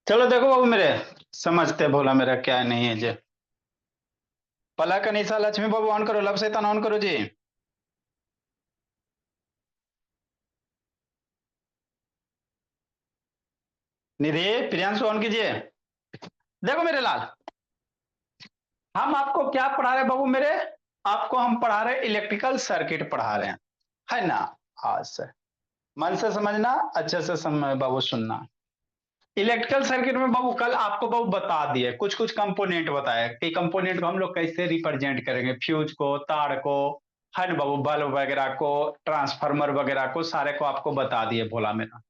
चलो देखो बाबू मेरे, समझते भोला मेरा क्या नहीं है जे। पला कनीसा लक्ष्मी बाबू ऑन करो, लब शैतान ऑन करो जी। निधि प्रियांशु ऑन कीजिए। देखो मेरे लाल, हम आपको क्या पढ़ा रहे हैं बाबू मेरे? आपको हम पढ़ा रहे हैं इलेक्ट्रिकल सर्किट पढ़ा रहे हैं, है ना? आज से मन से समझना, अच्छे से समझ बाबू, सुनना। इलेक्ट्रिकल सर्किट में बाबू कल आपको बाबू बता दिए, कुछ कुछ कंपोनेंट बताया कि कंपोनेंट को हम लोग कैसे रिप्रेजेंट करेंगे, फ्यूज को, तार को, है ना बाबू, बल्ब वगैरह को, ट्रांसफार्मर वगैरह को, सारे को आपको बता दिए भोला मेरा।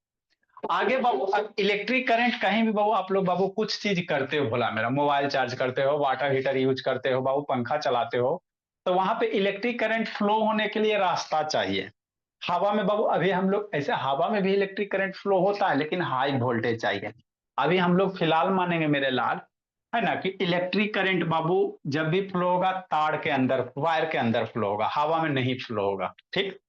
आगे बाबू अब इलेक्ट्रिक करंट कहीं भी बाबू आप लोग बाबू कुछ चीज करते हो भोला मेरा, मोबाइल चार्ज करते हो, वाटर हीटर यूज करते हो बाबू, पंखा चलाते हो, तो वहां पे इलेक्ट्रिक करंट फ्लो होने के लिए रास्ता चाहिए। हवा में बाबू अभी हम लोग ऐसे, हवा में भी इलेक्ट्रिक करंट फ्लो होता है लेकिन हाई वोल्टेज चाहिए। अभी हम लोग फिलहाल मानेंगे मेरे लाल, है ना, कि इलेक्ट्रिक करंट बाबू जब भी फ्लो होगा तार के अंदर, वायर के अंदर फ्लो होगा, हवा में नहीं फ्लो होगा, ठीक।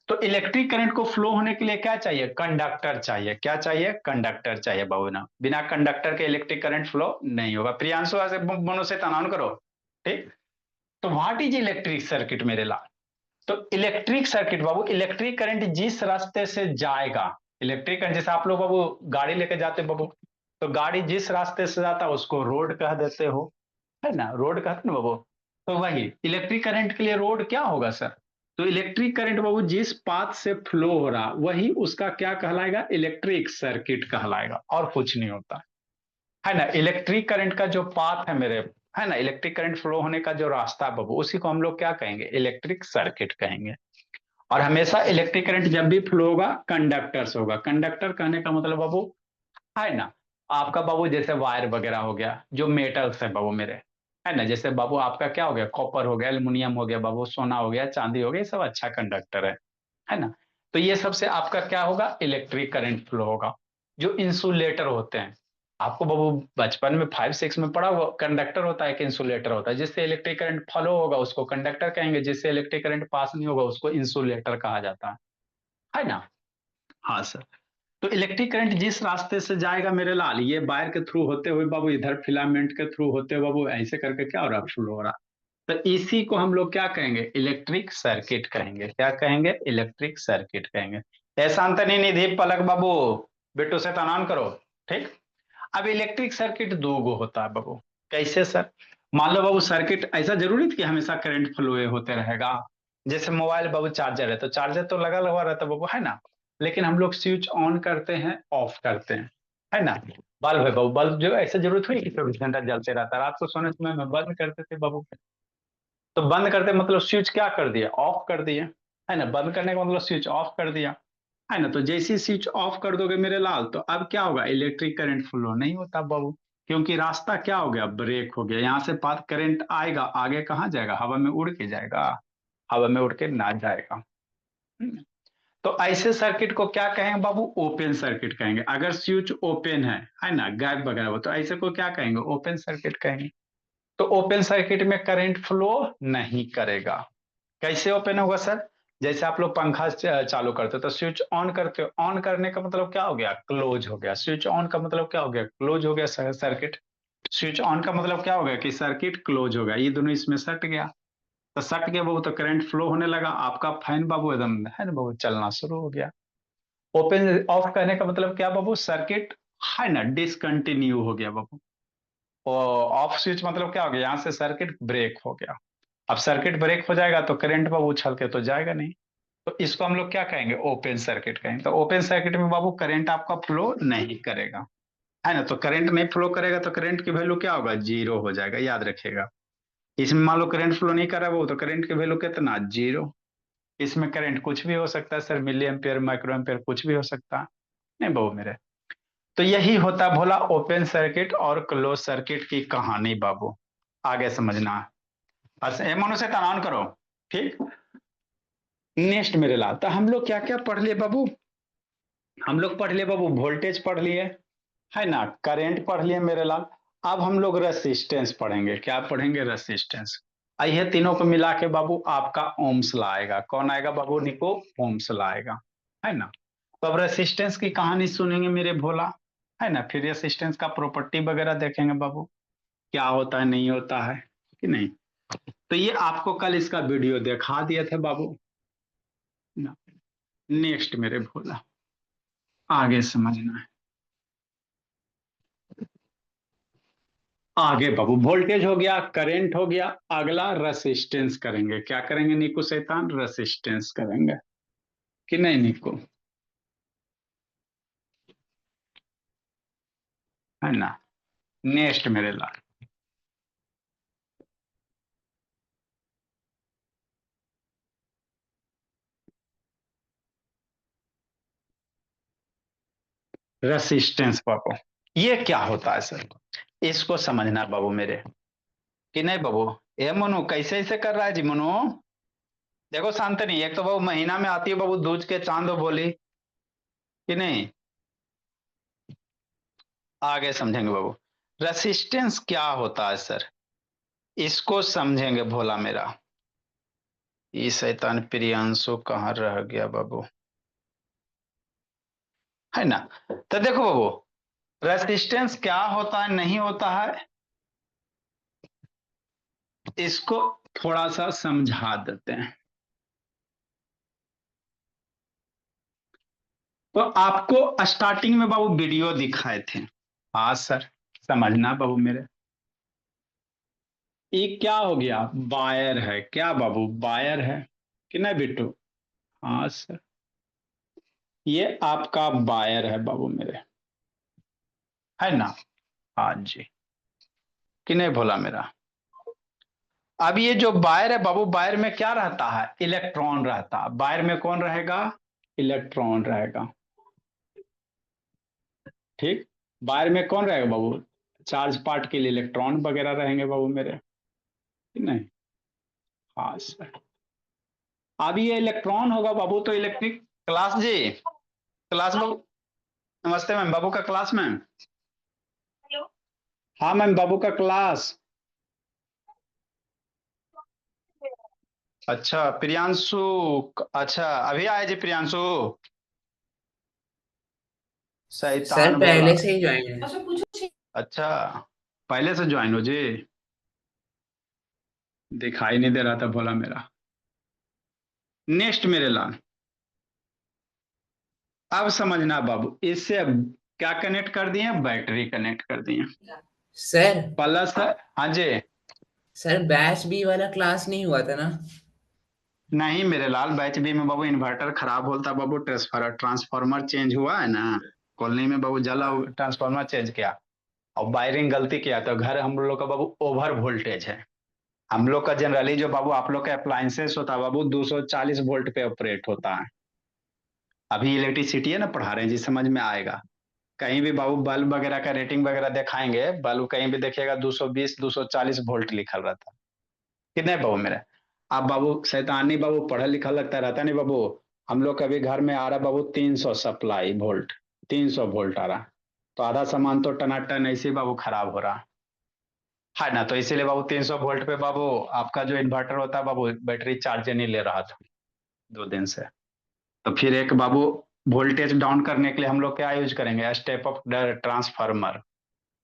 तो इलेक्ट्रिक करंट को फ्लो होने के लिए क्या चाहिए? कंडक्टर चाहिए। क्या चाहिए? कंडक्टर चाहिए बाबू ना, बिना कंडक्टर के इलेक्ट्रिक करंट फ्लो नहीं होगा। प्रियांशु ऐसे मनो से तनान करो, ठीक। तो व्हाट इज इलेक्ट्रिक सर्किट मेरे लाल? तो इलेक्ट्रिक सर्किट बाबू, इलेक्ट्रिक करंट जिस रास्ते से जाएगा, इलेक्ट्रिक करंट जैसे आप लोग बाबू गाड़ी लेके जाते बाबू, तो गाड़ी जिस रास्ते से जाता है उसको रोड कह देते हो, है ना, रोड कहते हैं ना बाबू। तो वही इलेक्ट्रिक करंट के लिए रोड क्या होगा सर? तो इलेक्ट्रिक करंट बाबू जिस पाथ से फ्लो हो रहा वही उसका क्या कहलाएगा? इलेक्ट्रिक सर्किट कहलाएगा, और कुछ नहीं होता, है ना। इलेक्ट्रिक करंट का जो पाथ है मेरे, है ना, इलेक्ट्रिक करंट फ्लो होने का जो रास्ता है बाबू, उसी को हम लोग क्या कहेंगे? इलेक्ट्रिक सर्किट कहेंगे। और हमेशा इलेक्ट्रिक करंट जब भी फ्लो होगा कंडक्टर से होगा। कंडक्टर कहने का मतलब बाबू, है ना, आपका बाबू जैसे वायर वगैरह हो गया जो मेटल्स है बाबू मेरे, है ना, जैसे बाबू आपका क्या हो गया? कॉपर हो गया, एल्युमिनियम हो गया बाबू, सोना हो गया, चांदी हो गया, ये सब अच्छा कंडक्टर है ना। तो ये सबसे आपका क्या होगा? इलेक्ट्रिक करंट फ्लो होगा। जो इंसुलेटर होते हैं, आपको बाबू बचपन में 5 6 में पढ़ा हुआ, कंडक्टर होता है कि इंसुलेटर होता है। जिससे इलेक्ट्रिक करंट फ्लो होगा उसको कंडक्टर कहेंगे, जिससे इलेक्ट्रिक करंट पास नहीं होगा उसको इंसुलेटर कहा जाता है ना। हाँ सर। तो इलेक्ट्रिक करंट जिस रास्ते से जाएगा मेरे लाल, ये वायर के थ्रू होते हुए बाबू, इधर फिलामेंट के थ्रू होते हुए बाबू, ऐसे करके क्या हो रहा है? फ्लो हो रहा। तो इसी को हम लोग क्या कहेंगे? इलेक्ट्रिक सर्किट कहेंगे। क्या कहेंगे? इलेक्ट्रिक सर्किट कहेंगे। ऐसा अंतर नहीं, निधि पलक बाबू, बेटो से तनान करो, ठीक। अब इलेक्ट्रिक सर्किट दो गो होता है बाबू। कैसे सर? मान लो बाबू सर्किट ऐसा जरूरी है कि हमेशा करंट फ्लो होते रहेगा। जैसे मोबाइल बाबू चार्जर है तो चार्जर तो लगा हुआ रहता है बाबू, है ना। लेकिन हम लोग स्विच ऑन करते हैं, ऑफ करते हैं, है ना। बल्ब है बाबू, बल्ब जो ऐसा जरूरत हुई कि 24 घंटा जलते रहता है, रात को सोने समय में बंद करते थे बाबू। तो बंद करते मतलब स्विच क्या कर दिया? ऑफ कर दिया, है ना। बंद करने का मतलब स्विच ऑफ कर दिया, है ना। तो जैसे ही स्विच ऑफ कर दोगे मेरे लाल, तो अब क्या होगा? इलेक्ट्रिक करंट फ्लो नहीं होता बाबू, क्योंकि रास्ता क्या हो गया? ब्रेक हो गया। यहाँ से पाथ करंट आएगा, आगे कहाँ जाएगा? हवा में उड़ के जाएगा, हवा में उड़ के ना जाएगा। तो ऐसे सर्किट को क्या कहेंगे बाबू? ओपन सर्किट कहेंगे। अगर स्विच ओपन है ना, गैप वगैरह हो, तो ऐसे को क्या कहेंगे? ओपन सर्किट कहेंगे। तो ओपन सर्किट में करंट फ्लो नहीं करेगा। कैसे ओपन होगा सर? जैसे आप लोग पंखा चालू करते हो तो स्विच ऑन करते हो, ऑन करने का मतलब क्या हो गया? क्लोज हो गया। स्विच ऑन का मतलब क्या हो गया? क्लोज हो गया सर्किट। स्विच ऑन का मतलब क्या हो गया? कि सर्किट क्लोज हो गया। ये दोनों इसमें सट गया, तो सट गया बाबू, तो करंट फ्लो होने लगा। आपका फैन बाबू एकदम, है ना बाबू, चलना शुरू हो गया। ओपन ऑफ करने का मतलब क्या बाबू? सर्किट, है ना, डिसकंटिन्यू हो गया बाबू। और ऑफ स्विच मतलब क्या हो गया? यहाँ से सर्किट ब्रेक हो गया। अब सर्किट ब्रेक हो जाएगा तो करंट बाबू उछल के तो जाएगा नहीं। तो इसको हम लोग क्या कहेंगे? ओपन सर्किट कहेंगे। तो ओपन सर्किट में बाबू करंट आपका फ्लो नहीं करेगा, है ना। तो करंट नहीं फ्लो करेगा तो करंट की वैल्यू क्या होगा? जीरो हो जाएगा, याद रखिएगा। इसमें मान लो करंट फ्लो नहीं कर रहा है वो, तो करंट की वैल्यू कितना? जीरो। इसमें करंट कुछ भी हो सकता है sir, milliampere, microampere, कुछ भी हो सकता है, नहीं बाबू मेरे। तो यही होता भोला ओपन सर्किट और क्लोज सर्किट की कहानी बाबू, आगे समझना है। बस ए मनो से तनान करो, ठीक। नेक्स्ट मेरे लाल, तो हम लोग क्या क्या पढ़ लिए बाबू? हम लोग पढ़ लिए बाबू वोल्टेज पढ़ लिए, है ना, करंट पढ़ लिए मेरे लाल। अब हम लोग रेसिस्टेंस पढ़ेंगे। क्या पढ़ेंगे? रेसिस्टेंस। आइए तीनों को मिला के बाबू आपका ओम्स ला आएगा। कौन आएगा बाबू निको? ओम्स ला आएगा, है ना। तो अब रेसिस्टेंस की कहानी सुनेंगे मेरे भोला। है ना। फिर रेसिस्टेंस का प्रॉपर्टी वगैरह देखेंगे बाबू, क्या होता है नहीं होता है कि नहीं। तो ये आपको कल इसका वीडियो दिखा दिए थे बाबू ना। नेक्स्ट मेरे भोला, आगे समझना है। आगे बाबू वोल्टेज हो गया, करंट हो गया, अगला रेसिस्टेंस करेंगे। क्या करेंगे निको शैतान? रेसिस्टेंस करेंगे कि नहीं निको, है ना। नेक्स्ट मेरे लाल, रेसिस्टेंस बाबू, ये क्या होता है सर, इसको समझना बाबू मेरे कि नहीं बाबू। ए मनु कैसे ऐसे कर रहा है जी मनु। देखो शांतनी, एक तो बाबू महीना में आती है बाबू दूज के चांद बोली कि नहीं। आगे समझेंगे बाबू, रेसिस्टेंस क्या होता है सर, इसको समझेंगे भोला मेरा। ये शैतान प्रियांशु कहाँ रह गया बाबू, है ना। तो देखो बाबू, रेसिस्टेंस क्या होता है नहीं होता है, इसको थोड़ा सा समझा देते हैं। तो आपको स्टार्टिंग में बाबू वीडियो दिखाए थे। हाँ सर, समझना बाबू मेरे, ये क्या हो गया, वायर है क्या बाबू, वायर है कि नहीं बिट्टू। हाँ सर, ये आपका वायर है बाबू मेरे, है ना। हाँ जी, कि नहीं भोला मेरा। अब ये जो वायर है बाबू, वायर में क्या रहता है, इलेक्ट्रॉन रहता है। वायर में कौन रहेगा, इलेक्ट्रॉन रहेगा। ठीक, वायर में कौन रहेगा बाबू, चार्ज पार्ट के लिए इलेक्ट्रॉन वगैरह रहेंगे बाबू मेरे, कि नहीं। हाँ सर, अब ये इलेक्ट्रॉन होगा बाबू तो इलेक्ट्रिक क्लास जी, क्लास बाबू। नमस्ते मैम, बाबू का क्लास मैम। हाँ मैम, बाबू का क्लास। अच्छा प्रियांशु, अच्छा अभी आए जी प्रियांशु, सर शैतान बोला। पहले से ही ज्वाइन है। अच्छा, पहले से ज्वाइन हो जी, दिखाई नहीं दे रहा था भोला मेरा। नेक्स्ट मेरे लाल, अब समझना बाबू, इससे अब क्या कनेक्ट कर दिए, बैटरी कनेक्ट कर दिए। सर प्लस है, हाँ जी। सर बैच बी वाला क्लास नहीं हुआ था ना। नहीं मेरे लाल, बैच बी में बाबू इन्वर्टर खराब होता बाबू, ट्रांसफार्मर चेंज हुआ है ना, कॉलोनी में बाबू जला, ट्रांसफार्मर चेंज किया और वायरिंग गलती किया, तो घर हम लोग का बाबू ओवर वोल्टेज है। हम लोग का जनरली जो बाबू आप लोग का अप्लायंसेस होता है बाबू 240 वोल्ट पे ऑपरेट होता है। अभी इलेक्ट्रिसिटी है ना पढ़ा रहे हैं जी, समझ में आएगा। कहीं भी बाबू बल्ब वगैरह का रेटिंग वगैरह दिखाएंगे, बल्ब कहीं भी देखिएगा 220 240 वोल्ट लिखा रहता है। कितने बाबू मेरे, आप बाबू शैतानी बाबू पढ़ा लिखा लगता रहता नहीं बाबू। हम लोग कभी घर में आ रहा बाबू 300 सप्लाई वोल्ट, 300 वोल्ट आ रहा, तो आधा सामान तो टनाटन ऐसे ही बाबू खराब हो रहा है ना। तो इसीलिए बाबू 300 वोल्ट पे बाबू आपका जो इन्वर्टर होता है बाबू बैटरी चार्ज नहीं ले रहा था 2 दिन से। तो फिर एक बाबू वोल्टेज डाउन करने के लिए हम लोग क्या यूज करेंगे, स्टेप अप ट्रांसफार्मर।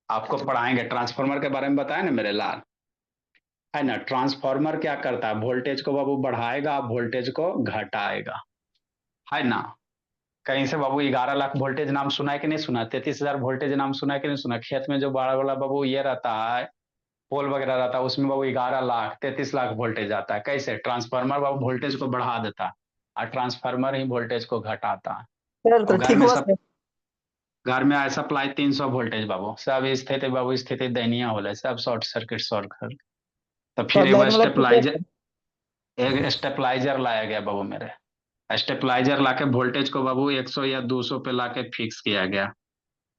आपको पढ़ाएंगे ट्रांसफार्मर के बारे में, बताया ना मेरे लाल, है ना। ट्रांसफार्मर क्या करता है, वोल्टेज को बाबू बढ़ाएगा, वोल्टेज को घटाएगा, है ना। कहीं से बाबू 11 लाख वोल्टेज नाम सुना है कि नहीं सुना, 33,000 वोल्टेज नाम सुना है कि नहीं सुना। खेत में जो बड़ा बड़ा बाबू ये रहता है, पोल वगैरह रहता है, उसमें बाबू 11 लाख 33 लाख वोल्टेज आता है। कैसे, ट्रांसफार्मर बाबू वोल्टेज को बढ़ा देता है और ट्रांसफार्मर ही वोल्टेज को घटाता है। सर तो और घर ठीक में हुआ सब, सर। घर में सप्लाई 300 वोल्टेज बाबू, सब स्थिति बाबू स्थिति दयनीय हो सब शॉर्ट सर्किट शॉर्ट। तो तो फिर अब लाइन एगो वाला ठीक है स्टेपलाइजर, सर। एक स्टेपलाइजर लाया गया बाबू मेरे। स्टेपलाइजर लाके वोल्टेज को बाबू 100 या 200 पे लाके फिक्स किया गया।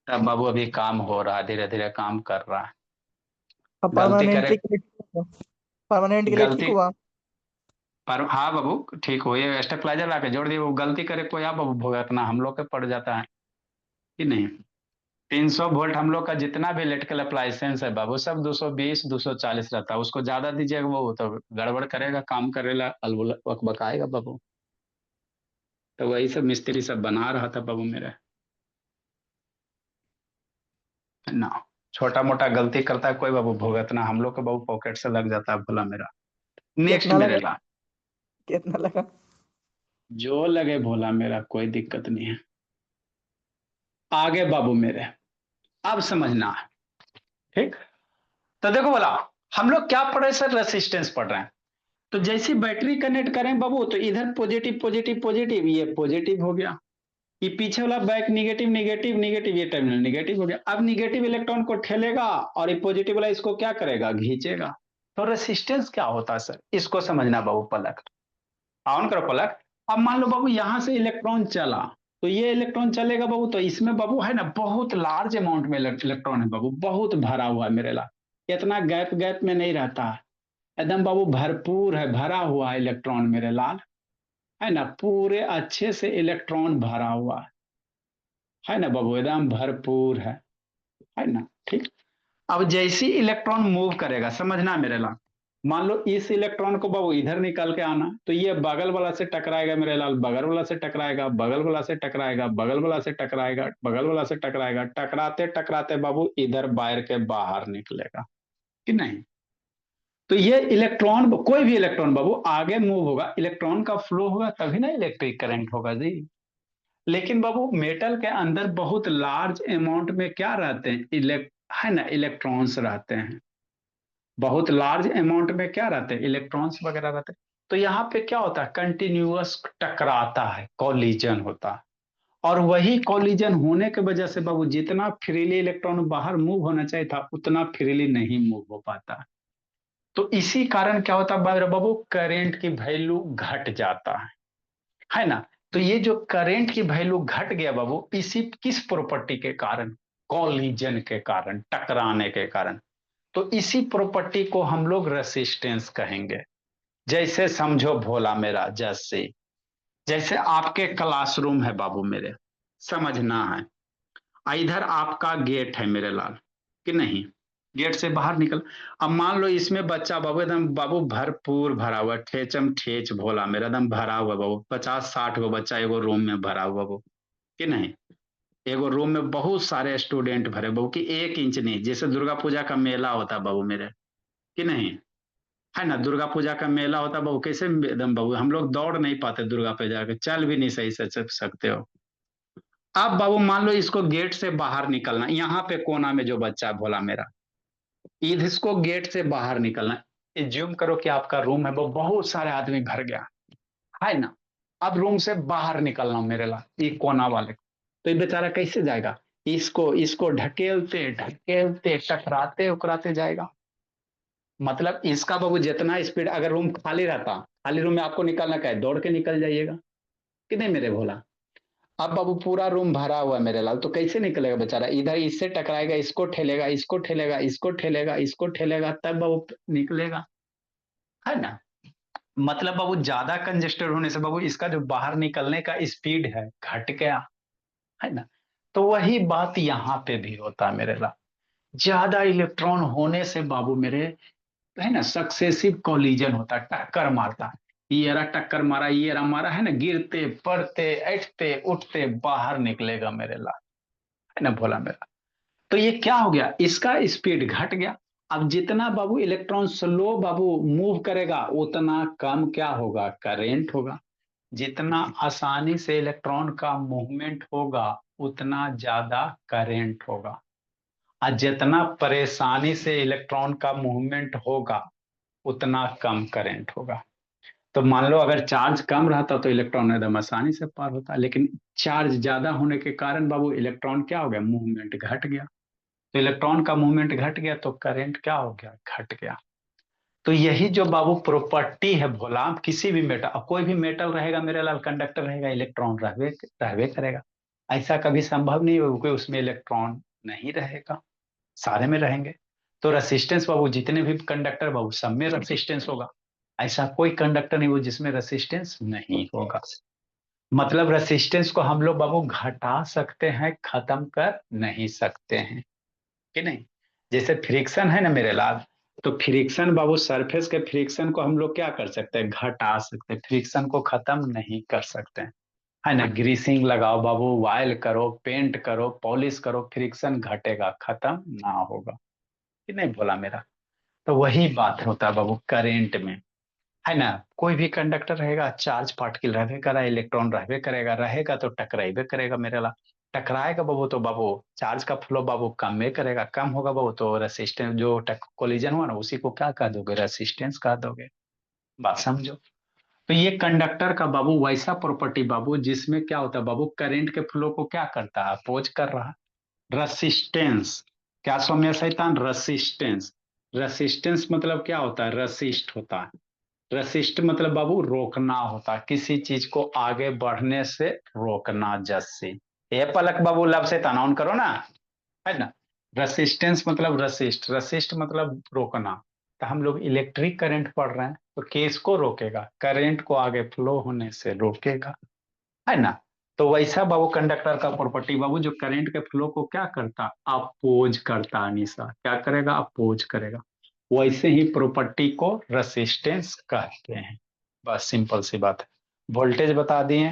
तब बाबू अभी काम हो रहा है, धीरे धीरे काम कर रहा है। अब गलती करे, परमानेंटली के लिए ठीक हुआ। परमानेंट के लिए ठीक गलती हुआ। पर हाँ बाबू ठीक हो, ये स्टेपलाइजर लाके जोड़ दिए, वो गलती करे कोई आप बाबू भुगतना हम लोग के पड़ जाता है कि नहीं। 300 वोल्ट हम लोग का जितना भी इलेक्ट्रिकल अप्लायंसेस है बाबू, सब 220 240 रहता है। उसको ज्यादा दीजिएगा वो तो गड़बड़ करेगा, काम करेगा, अलबुल बकाएगा बाबू। तो वही सब मिस्त्री सब बना रहा था बाबू मेरा। ना। छोटा मोटा गलती करता है कोई बाबू भुगतना, हम लोग के बाबू पॉकेट से लग जाता है भोला मेरा। नेक्स्ट कितना मेरे लगा? लाल, कितना लगा? जो लगे भोला मेरा, कोई दिक्कत नहीं है। आगे बाबू मेरे, अब समझना है, ठीक। तो देखो बोला, हम लोग क्या पढ़ रहे हैं सर, रेसिस्टेंस पढ़ रहे हैं। तो जैसी बैटरी कनेक्ट करें बाबू, तो इधर पॉजिटिव पॉजिटिव पॉजिटिव, ये पॉजिटिव हो गया, ये पीछे वाला बैक निगेटिव निगेटिव निगेटिव, ये टर्मिनल निगेटिव हो गया। अब निगेटिव इलेक्ट्रॉन को ठेलेगा और ये पॉजिटिव वाला इसको क्या करेगा, खींचेगा। तो रेसिस्टेंस क्या होता है सर, इसको समझना बाबू। पलक ऑन करो पलक। अब मान लो बाबू यहाँ से इलेक्ट्रॉन चला, तो ये इलेक्ट्रॉन चलेगा बाबू, तो इसमें बाबू है ना बहुत लार्ज अमाउंट में इलेक्ट्रॉन है बाबू, बहुत भरा हुआ है मेरे ला, इतना गैप गैप में नहीं रहता है, एकदम बाबू भरपूर है, भरा हुआ है इलेक्ट्रॉन मेरे लाल, है ना, पूरे अच्छे से इलेक्ट्रॉन भरा हुआ है ना बाबू, एकदम भरपूर है ना, ठीक। अब जैसी इलेक्ट्रॉन मूव करेगा, समझना मेरे लाल, मान लो इस इलेक्ट्रॉन को बाबू इधर निकल के आना, तो ये बगल वाला से टकराएगा मेरे लाल, बगल वाला से टकराएगा, बगल वाला से टकराएगा, बगल वाला से टकराएगा, बगल वाला से टकराएगा, टकराते टकराते बाबू इधर वायर के बाहर निकलेगा कि नहीं। तो ये इलेक्ट्रॉन, कोई भी इलेक्ट्रॉन बाबू आगे मूव होगा, इलेक्ट्रॉन का फ्लो होगा तभी ना इलेक्ट्रिक करंट होगा जी। लेकिन बाबू मेटल के अंदर बहुत लार्ज अमाउंट में क्या रहते हैं, है ना, इलेक्ट्रॉन्स रहते हैं, बहुत लार्ज अमाउंट में क्या रहते हैं, इलेक्ट्रॉन्स वगैरह रहते हैं। तो यहाँ पे क्या होता है, कंटिन्यूअस टकराता है, कॉलिजन होता है। और वही कॉलिजन होने की वजह से बाबू जितना फ्रीली इलेक्ट्रॉन बाहर मूव होना चाहिए था, उतना फ्रीली नहीं मूव हो पाता। तो इसी कारण क्या होता है बाबू, करेंट की वैल्यू घट जाता है ना। तो ये जो करंट की वैल्यू घट गया बाबू, इसी किस प्रॉपर्टी के कारण, कॉलिजन के कारण, टकराने के कारण। तो इसी प्रॉपर्टी को हम लोग रेसिस्टेंस कहेंगे। जैसे समझो भोला मेरा, जैसे जैसे आपके क्लासरूम है बाबू मेरे, समझना है, इधर आपका गेट है मेरे लाल कि नहीं, गेट से बाहर निकल। अब मान लो इसमें बच्चा बाबू एकदम बाबू भरपूर भरा हुआ, ठेचम ठेच भोला मेरा एकदम भरा हुआ बाबू, 50-60 गो बच्चा एगो रूम में भरा हुआ बाबू कि नहीं। एगो रूम में बहुत सारे स्टूडेंट भरे बाबू कि 1 इंच नहीं, जैसे दुर्गा पूजा का मेला होता बाबू मेरे कि नहीं, है ना, दुर्गा पूजा का मेला होता बाबू, कैसे एकदम बाबू हम लोग दौड़ नहीं पाते दुर्गा पूजा के, चल भी नहीं सही से चल सकते हो। अब बाबू मान लो इसको गेट से बाहर निकलना, यहाँ पे कोना में जो बच्चा भोला मेरा, इसको गेट से बाहर निकलना। एज्यूम करो कि आपका रूम है वो, बहुत सारे आदमी भर गया है ना। अब रूम से बाहर निकलना मेरे ला, ये कोना वाले को। तो ये बेचारा कैसे जाएगा, इसको इसको ढकेलते ढकेलते टकराते उकराते जाएगा। मतलब इसका बाबू जितना स्पीड, अगर रूम खाली रहता, खाली रूम में आपको निकलना क्या है, दौड़ के निकल जाइएगा कि नहीं मेरे भोला। अब बाबू पूरा रूम भरा हुआ है मेरे लाल, तो कैसे निकलेगा बेचारा, इधर इससे टकराएगा, इसको ठेलेगा, इसको ठेलेगा, इसको ठेलेगा, इसको ठेलेगा, तब बाबू निकलेगा, है ना। मतलब बाबू ज्यादा कंजेस्टेड होने से बाबू इसका जो बाहर निकलने का स्पीड है घट गया, है ना। तो वही बात यहाँ पे भी होता है मेरे लाल, ज्यादा इलेक्ट्रॉन होने से बाबू मेरे, है ना, सक्सेसिव कॉलिजन होता है, टक्कर मारता है, ये रहा टक्कर मारा, ये रहा मारा, है ना, गिरते पड़ते ऐठते उठते बाहर निकलेगा मेरे लाल, है ना भोला मेरा। तो ये क्या हो गया, इसका स्पीड घट गया। अब जितना बाबू इलेक्ट्रॉन स्लो बाबू मूव करेगा, उतना कम क्या होगा, करेंट होगा। जितना आसानी से इलेक्ट्रॉन का मूवमेंट होगा, उतना ज्यादा करेंट होगा। और जितना परेशानी से इलेक्ट्रॉन का मूवमेंट होगा, उतना कम करंट होगा। तो मान लो अगर चार्ज कम रहता तो इलेक्ट्रॉन एकदम आसानी से पार होता, लेकिन चार्ज ज्यादा होने के कारण बाबू इलेक्ट्रॉन क्या हो गया, मूवमेंट घट गया। तो इलेक्ट्रॉन का मूवमेंट घट गया तो करंट क्या हो गया, घट गया। तो यही जो बाबू प्रॉपर्टी है भोला, किसी भी मेटल, अब कोई भी मेटल रहेगा मेरे लाल, कंडक्टर रहेगा, इलेक्ट्रॉन रहवे रहवे करेगा। ऐसा कभी संभव नहीं होगा कि उसमें इलेक्ट्रॉन नहीं रहेगा, सारे में रहेंगे। तो रेसिस्टेंस बाबू जितने भी कंडक्टर बाबू सब में रेसिस्टेंस होगा, ऐसा कोई कंडक्टर नहीं हो जिसमें रेसिस्टेंस नहीं होगा। मतलब रेसिस्टेंस को हम लोग बाबू घटा सकते हैं, खत्म कर नहीं सकते हैं कि नहीं। जैसे फ्रिक्शन है ना मेरे लाल, तो फ्रिक्शन बाबू, सरफेस के फ्रिक्शन को हम लोग क्या कर सकते हैं, घटा सकते हैं, फ्रिक्शन को खत्म नहीं कर सकते हैं, है ना, ग्रीसिंग लगाओ बाबू, वायल करो, पेंट करो, पॉलिश करो, फ्रिक्शन घटेगा, खत्म ना होगा, कि नहीं बोला मेरा। तो वही बात होता है बाबू करेंट में, है ना। कोई भी कंडक्टर रहेगा, चार्ज पार्टिकल रहबे करा, इलेक्ट्रॉन रहबे करेगा, रहेगा तो टकराइबे करेगा मेरे ला। टकराएगा बाबू तो बाबू चार्ज का फ्लो बाबू कम में करेगा, कम होगा बाबू तो रेसिस्टेंस, जो कोलिजन हुआ ना उसी को क्या कह दोगे, रेसिस्टेंस कह दोगे। बात समझो। तो ये कंडक्टर का बाबू वैसा प्रॉपर्टी बाबू जिसमें क्या होता है बाबू, करंट के फ्लो को क्या करता है, अपोज कर रहा है। रसिस्टेंस, क्या सौम्य शैतान, रसिस्टेंस। रसिस्टेंस मतलब क्या होता है, रसिस्ट होता है। रसिस्ट मतलब बाबू रोकना होता है, किसी चीज को आगे बढ़ने से रोकना, जैसे ये पलक बाबू लब से तनाउन करो ना, है ना। रसिस्टेंस मतलब रसिस्ट, रसिस्ट मतलब रोकना। तो हम लोग इलेक्ट्रिक करंट पढ़ रहे हैं तो केस को रोकेगा, करंट को आगे फ्लो होने से रोकेगा, है ना। तो वैसा बाबू कंडक्टर का प्रॉपर्टी बाबू जो करंट के फ्लो को क्या करता, अपोज करता, निशा क्या करेगा, अपोज करेगा। वैसे ही प्रॉपर्टी को रेसिस्टेंस कहते हैं। बस सिंपल सी बात है। वोल्टेज बता दिए,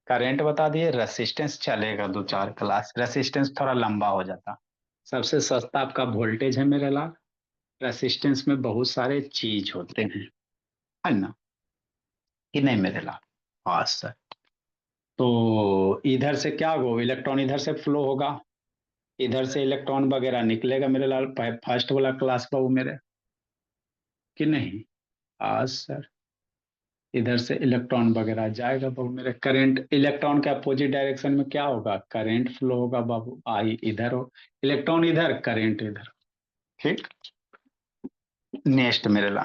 करंट बता दिए, रेसिस्टेंस चलेगा दो चार क्लास, रेसिस्टेंस थोड़ा लंबा हो जाता। सबसे सस्ता आपका वोल्टेज है मेरे लाल, रेसिस्टेंस में बहुत सारे चीज होते हैं, है ना, कि नहीं मेरे लाल। हाँ सर। तो इधर से क्या होगा, इलेक्ट्रॉन इधर से फ्लो होगा, इधर से इलेक्ट्रॉन वगैरह निकलेगा मेरे लाल, फर्स्ट वाला क्लास बाबू मेरे, कि नहीं। आज सर इधर से इलेक्ट्रॉन वगैरह जाएगा बाबू मेरे, करंट इलेक्ट्रॉन के अपोजिट डायरेक्शन में क्या होगा, करंट फ्लो होगा बाबू, आई इधर हो, इलेक्ट्रॉन इधर, करंट इधर। ठीक। नेक्स्ट मेरे ला,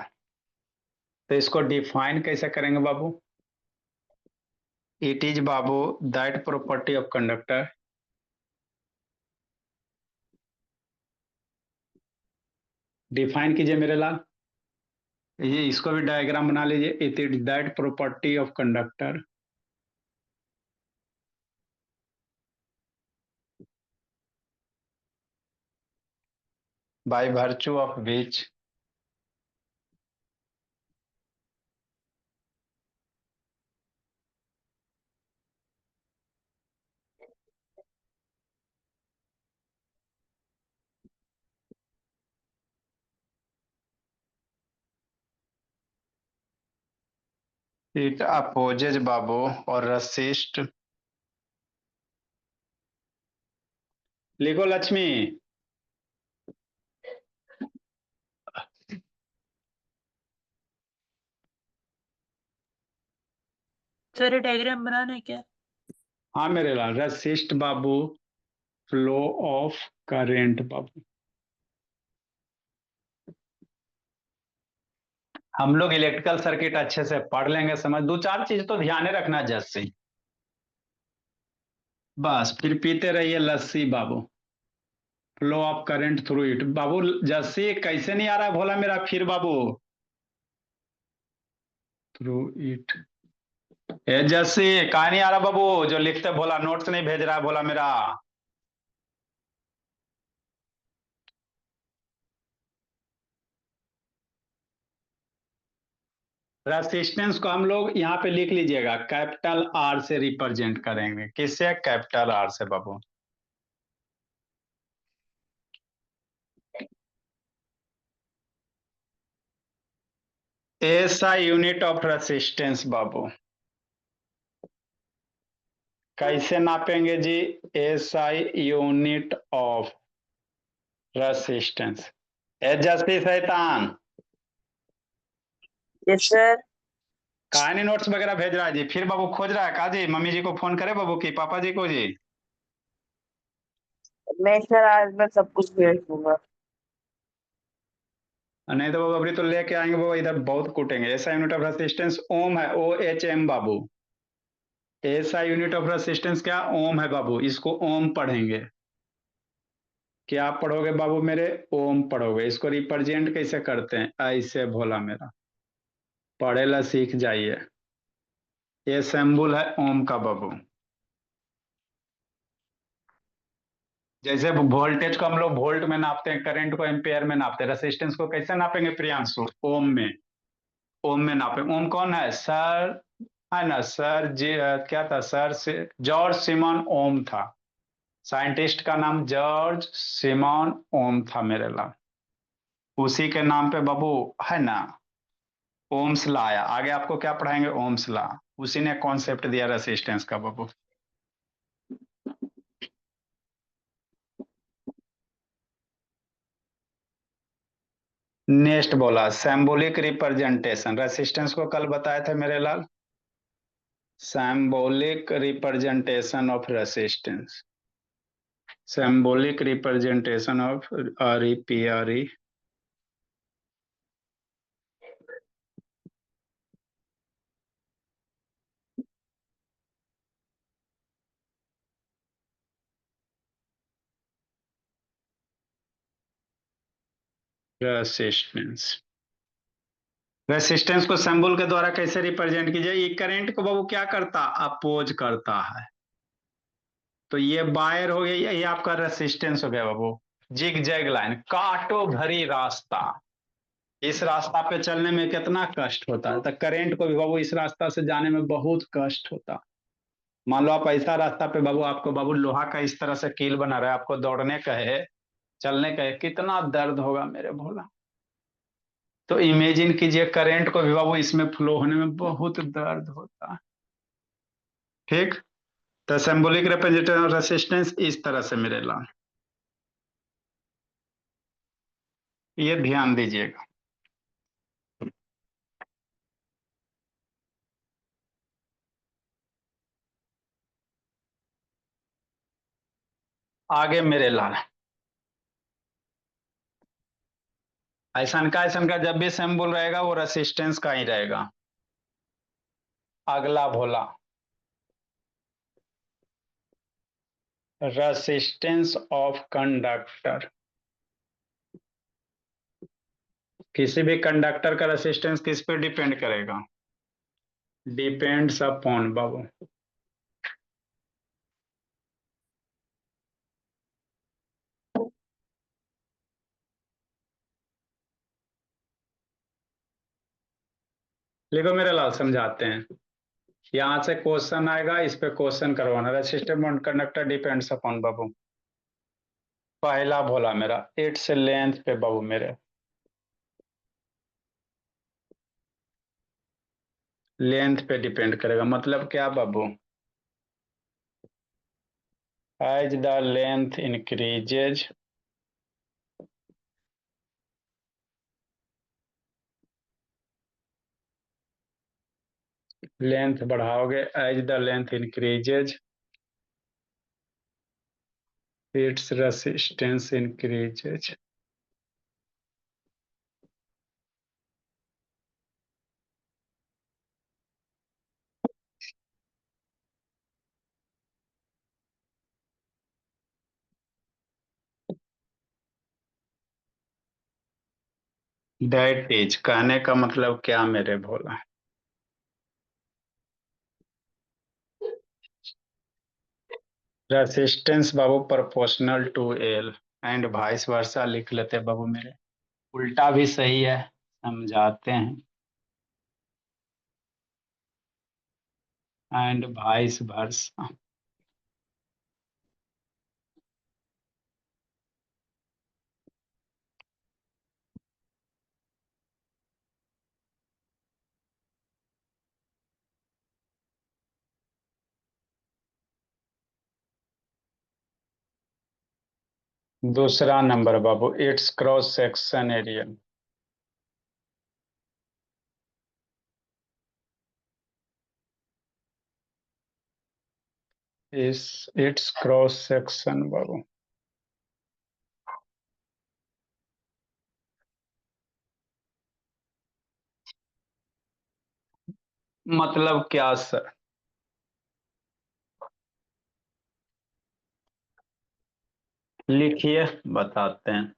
तो इसको डिफाइन कैसे करेंगे बाबू, इट इज बाबू that property of conductor, define कीजिए मेरे लाल। ये इसको भी डायग्राम बना लीजिए, it is that property of conductor by virtue of which it opposes बाबू और रसिस्ट, लिखो लक्ष्मी। सर ये डायग्राम बनाना है क्या? हाँ मेरे लाल, रसिस्ट बाबू फ्लो ऑफ करेंट बाबू। हम लोग इलेक्ट्रिकल सर्किट अच्छे से पढ़ लेंगे, समझ, दो चार चीज तो ध्यान रखना जैसे, बस फिर पीते रहिए लस्सी बाबू, flow of current through it बाबू। जस्सी कैसे नहीं आ रहा है भोला मेरा, फिर बाबू थ्रू इट, ए जस्सी कहा नहीं आ रहा बाबू, जो लिखते भोला नोट्स नहीं भेज रहा है भोला मेरा। रेसिस्टेंस को हम लोग यहाँ पे लिख लीजिएगा, कैपिटल आर से रिप्रेजेंट करेंगे, किससे, कैपिटल आर से बाबू। ऐसा यूनिट ऑफ रेसिस्टेंस बाबू कैसे नापेंगे जी, एसआई यूनिट ऑफ रेसिस्टेंस। जस्टिस शैतान यस सर। कहानी नोट्स वगैरह भेज रहा है जी, फिर बाबू खोज रहा है का जी, मम्मी जी को फोन करे बाबू की पापा जी को जी। मैं सर आज मैं सब कुछ भेज दूंगा। नहीं तो बाबू अभी तो लेके आएंगे बाबू, इधर बहुत कूटेंगे। ऐसा यूनिट ऑफ रेसिस्टेंस ओम है, ओ एच एम बाबू। ऐसा यूनिट ऑफ रेसिस्टेंस क्या, ओम है बाबू, इसको ओम पढ़ेंगे। क्या पढ़ोगे बाबू मेरे, ओम पढ़ोगे। इसको रिप्रेजेंट कैसे करते हैं, ऐसे भोला मेरा, पढ़ेला सीख जाइए। ये सिंबल है ओम का बाबू। जैसे वोल्टेज को हम लोग वोल्ट में नापते हैं, करंट को एम्पेयर में नापते हैं, रेसिस्टेंस को कैसे नापेंगे प्रियांशु, ओम में। ओम में नापे, ओम कौन है सर, है ना सर जी, क्या था सर जॉर्ज सिमन ओम था, साइंटिस्ट का नाम जॉर्ज सिमन ओम था मेरे लाल। उसी के नाम पे बाबू, है ना, ओम्स लॉ आया। आगे आपको क्या पढ़ाएंगे, ओम्स लॉ। उसी ने कॉन्सेप्ट दिया रेसिस्टेंस का बाबू। नेक्स्ट बोला सैम्बोलिक रिप्रेजेंटेशन, रेसिस्टेंस को कल बताए थे मेरे लाल, symbolic representation of resistance, symbolic representation of REPRE resistance. Resistance को सिंबल के द्वारा कैसे रिप्रेजेंट कीजिए, ये करंट को बाबू क्या करता, अपोज करता है। तो ये वायर हो गया, ये आपका रेसिस्टेंस हो गया बाबू। जिग जैग लाइन, काटो भरी रास्ता, इस रास्ता पे चलने में कितना कष्ट होता है, तो करंट को भी बाबू इस रास्ता से जाने में बहुत कष्ट होता। मान लो आप ऐसा रास्ता पे बाबू, आपको बाबू लोहा का इस तरह से कील बना रहा है, आपको दौड़ने का है, चलने का है, कितना दर्द होगा मेरे भोला। तो इमेजिन कीजिए करंट को भी बाबू इसमें फ्लो होने में बहुत दर्द होता है। ठीक, तो सिंबॉलिक रिप्रेजेंटेशन रेसिस्टेंस इस तरह से मेरे लाल, ये ध्यान दीजिएगा। आगे मेरे लाल, ऐसा का जब भी सिंबल रहेगा वो रेसिस्टेंस का ही रहेगा। अगला भोला, रेसिस्टेंस ऑफ कंडक्टर, किसी भी कंडक्टर का रेसिस्टेंस किस पे डिपेंड करेगा, डिपेंड्स अपॉन बाबू देखो मेरे लाल समझाते हैं। यहां से क्वेश्चन आएगा, इस पे क्वेश्चन करवाना, resistance on conductor depends upon बाबू। पहला भोला मेरा इट्स लेंथ पे बाबू मेरे, लेंथ पे डिपेंड करेगा, मतलब क्या बाबू, as the length increases, length बढ़ाओगे, as the length increases its resistance increases. That is, कहने का मतलब क्या मेरे भोला, रेसिस्टेंस बाबू proportional to L and vice versa लिख लेते बाबू मेरे, उल्टा भी सही है, समझाते हैं, एंड वाइस वर्सा। दूसरा नंबर बाबू, इट्स क्रॉस सेक्शन एरिया, इस इट्स क्रॉस सेक्शन बाबू, मतलब क्या सर, लिखिए बताते हैं।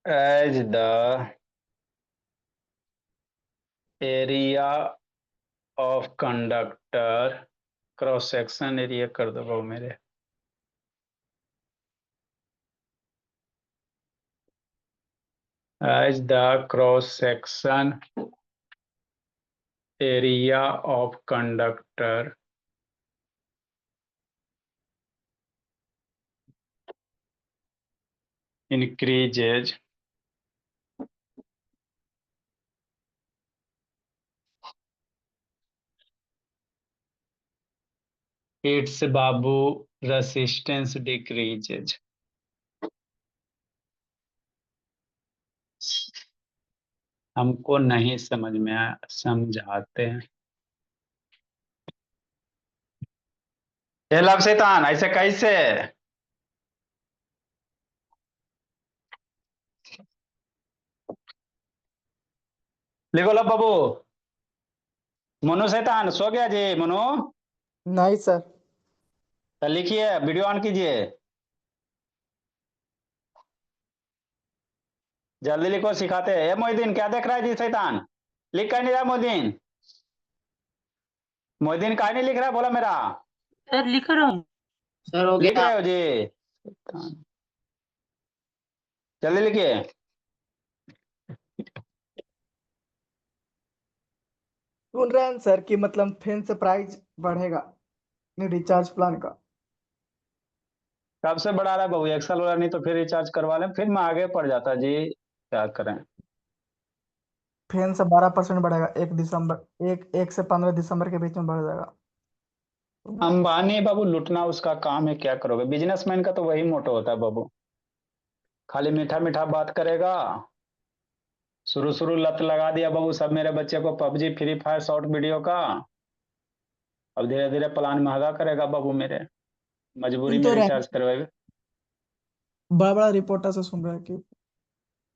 As the area of conductor, cross section area कर दो बाबू मेरे, as the cross section area of conductor increases, its Babu resistance decreases. हमको नहीं समझ में आया, समझाते हैं। ये लब शैतान ऐसे कैसे? लिखो लब बाबू। मनु शैतान सो गया जी मनु? नहीं सर। तो लिखिए, वीडियो ऑन कीजिए, जल्दी लिखो, सिखाते हैं। मोहिदीन क्या देख रहा है जी शैतान? लिख कर नहीं रहा मोहिदीन? मोहिदीन का नहीं लिख रहा, बोला मेरा। सर लिख रहा हूँ। सर हो लिख गया। रहे हो जी? जल्दी लिखिए। सुन रहे हैं सर कि मतलब फिर से प्राइस बढ़ेगा रिचार्ज प्लान का। कब से बढ़ा रहा है बबू? एक्सल वाला नहीं तो फिर रिचार्ज करवा लें, फिर मैं आगे पड़ जाता जी, क्या करें। फिर से 12% बढ़ेगा 1 दिसंबर, एक से 15 दिसंबर के बीच में बढ़ जाएगा। अंबानी बाबू लुटना उसका काम है, क्या करोगे? बिजनेसमैन का तो वही मोटो होता है बाबू, खाली मीठा मीठा बात करेगा। शुरू शुरू लत लगा दिया बाबू सब मेरे बच्चे को PUBG free fire short video का। अब धीरे धीरे प्लान महंगा करेगा बाबू मेरे, मजबूरी में तो रिचार्ज करवाएगा। बड़ा बड़ा रिपोर्टर से सुन रहे हैं कि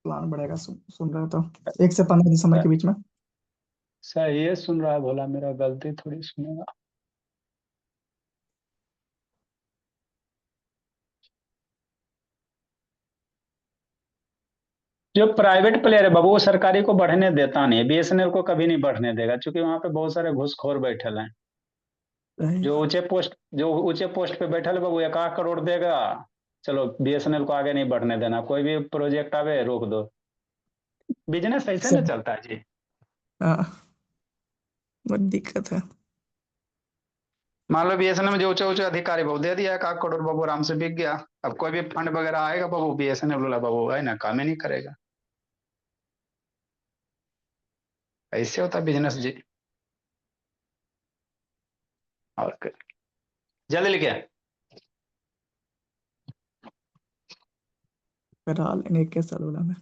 प्लान बढ़ेगा, सुन रहे हैं तो 1 से 15 दिसंबर के बीच में। सही है, सुन रहा है भोला मेरा, गलती थोड़ी सुनेगा। जो प्राइवेट प्लेयर है बाबू वो सरकारी को बढ़ने देता नहीं है, बीएसएनएल को कभी नहीं बढ़ने देगा, क्योंकि वहां पे बहुत सारे घूसखोर बैठे हैं। सही। जो ऊंचे पोस्ट पे बैठल है बाबू 1 करोड़ देगा, चलो बीएसएनएल को आगे नहीं बढ़ने देना, कोई भी प्रोजेक्ट आवे रोक दो। बिजनेस ऐसे ना सही। चलता है जी। हाँ, बहुत दिक्कत है। मान लो बीएसएनएल में जो ऊंचे ऊंचे अधिकारी बाबू दे दिया 1 करोड़ बाबू, आराम से बिक गया। अब कोई भी फंड वगैरह आएगा बाबू, बीएसएनएल वाला बाबू है ना, काम ही नहीं करेगा। ऐसे होता बिजनेस जी। और क्या? जल्दी लिखिए। करा लेंगे कैसा वाला में।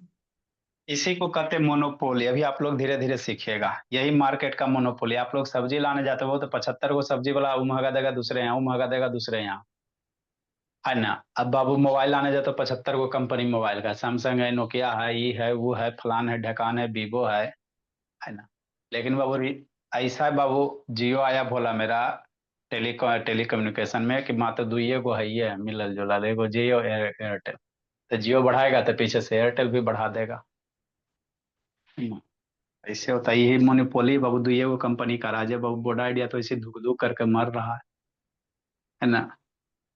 इसी को कहते हैं मोनोपोली। अभी आप लोग धीरे धीरे सीखिएगा, यही मार्केट का मोनोपोली। आप लोग सब्जी लाने जाते हो तो 75 को सब्जी वाला वो महंगा देगा दूसरे यहाँ, वो महंगा देगा दूसरे यहाँ, है ना। अब बाबू मोबाइल लाने जाते हो 75 को कंपनी मोबाइल का, सैमसंग है, नोकिया है, ये है, वो है, फलान है, ढकान है, वीवो है ना। लेकिन बाबू ऐसा है बाबू, जियो आया भोला मेरा टेलीकम्युनिकेशन में कि मात्र दुइये गो है, ये है मिलल जुलल, एगो जियो एयरटेल। तो जियो बढ़ाएगा तो पीछे से एयरटेल भी बढ़ा देगा। ऐसे होता है, यही मोनोपोली बाबू, दुइये गो कंपनी का राज है बाबू। वोडा आइडिया तो इसे धुक धुक करके मर रहा है ना।